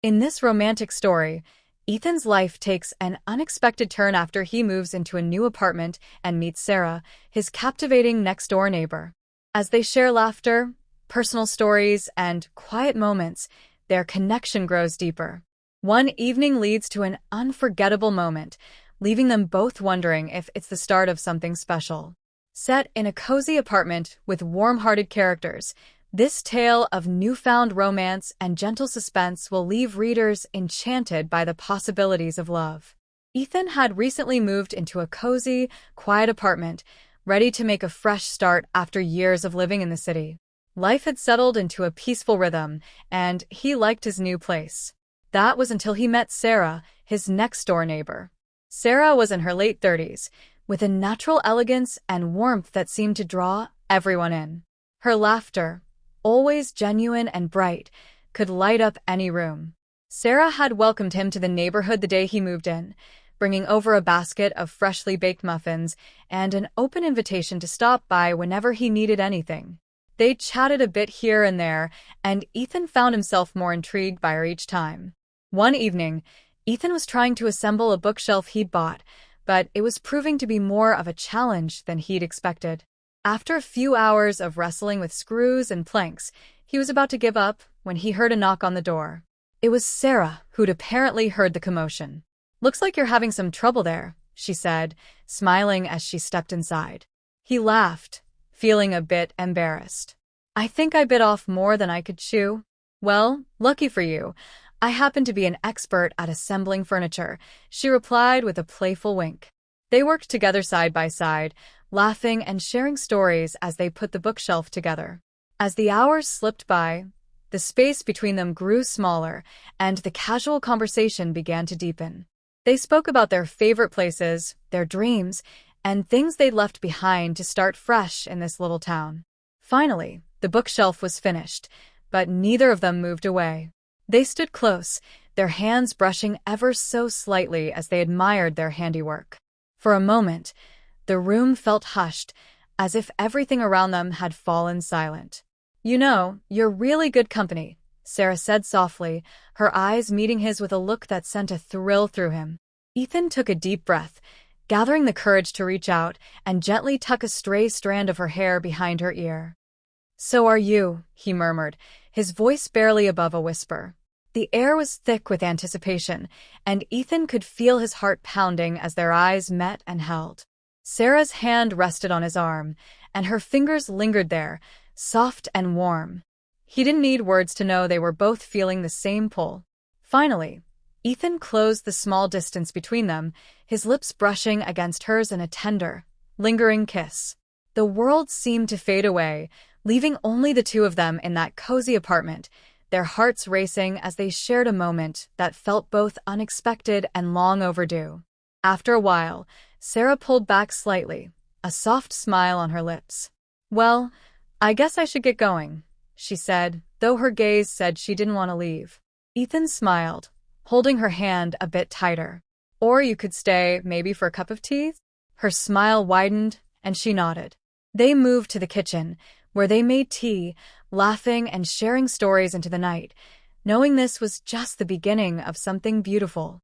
In this romantic story, Ethan's life takes an unexpected turn after he moves into a new apartment and meets Sarah, his captivating next-door neighbor. As they share laughter, personal stories, and quiet moments, their connection grows deeper. One evening leads to an unforgettable moment, leaving them both wondering if it's the start of something special. Set in a cozy apartment with warm-hearted characters, this tale of newfound romance and gentle suspense will leave readers enchanted by the possibilities of love. Ethan had recently moved into a cozy, quiet apartment, ready to make a fresh start after years of living in the city. Life had settled into a peaceful rhythm, and he liked his new place. That was until he met Sarah, his next-door neighbor. Sarah was in her late 30s, with a natural elegance and warmth that seemed to draw everyone in. Her laughter, always genuine and bright, could light up any room. Sarah had welcomed him to the neighborhood the day he moved in, bringing over a basket of freshly baked muffins and an open invitation to stop by whenever he needed anything. They chatted a bit here and there, and Ethan found himself more intrigued by her each time. One evening, Ethan was trying to assemble a bookshelf he'd bought, but it was proving to be more of a challenge than he'd expected. After a few hours of wrestling with screws and planks, he was about to give up when he heard a knock on the door. It was Sarah, who'd apparently heard the commotion. "Looks like you're having some trouble there," she said, smiling as she stepped inside. He laughed, feeling a bit embarrassed. "I think I bit off more than I could chew." "Well, lucky for you. I happen to be an expert at assembling furniture," she replied with a playful wink. They worked together side by side, laughing and sharing stories as they put the bookshelf together. As the hours slipped by, the space between them grew smaller, and the casual conversation began to deepen. They spoke about their favorite places, their dreams, and things they'd left behind to start fresh in this little town. Finally, the bookshelf was finished, but neither of them moved away. They stood close, their hands brushing ever so slightly as they admired their handiwork. For a moment, the room felt hushed, as if everything around them had fallen silent. "You know, you're really good company," Sarah said softly, her eyes meeting his with a look that sent a thrill through him. Ethan took a deep breath, gathering the courage to reach out and gently tuck a stray strand of her hair behind her ear. "So are you," he murmured, his voice barely above a whisper. The air was thick with anticipation, and Ethan could feel his heart pounding as their eyes met and held. Sarah's hand rested on his arm, and her fingers lingered there, soft and warm. He didn't need words to know they were both feeling the same pull. Finally, Ethan closed the small distance between them, his lips brushing against hers in a tender, lingering kiss. The world seemed to fade away, leaving only the two of them in that cozy apartment, their hearts racing as they shared a moment that felt both unexpected and long overdue. After a while, Sarah pulled back slightly, a soft smile on her lips. "Well, I guess I should get going," she said, though her gaze said she didn't want to leave. Ethan smiled, holding her hand a bit tighter. "Or you could stay, maybe for a cup of tea?" Her smile widened, and she nodded. They moved to the kitchen, where they made tea, laughing and sharing stories into the night, knowing this was just the beginning of something beautiful.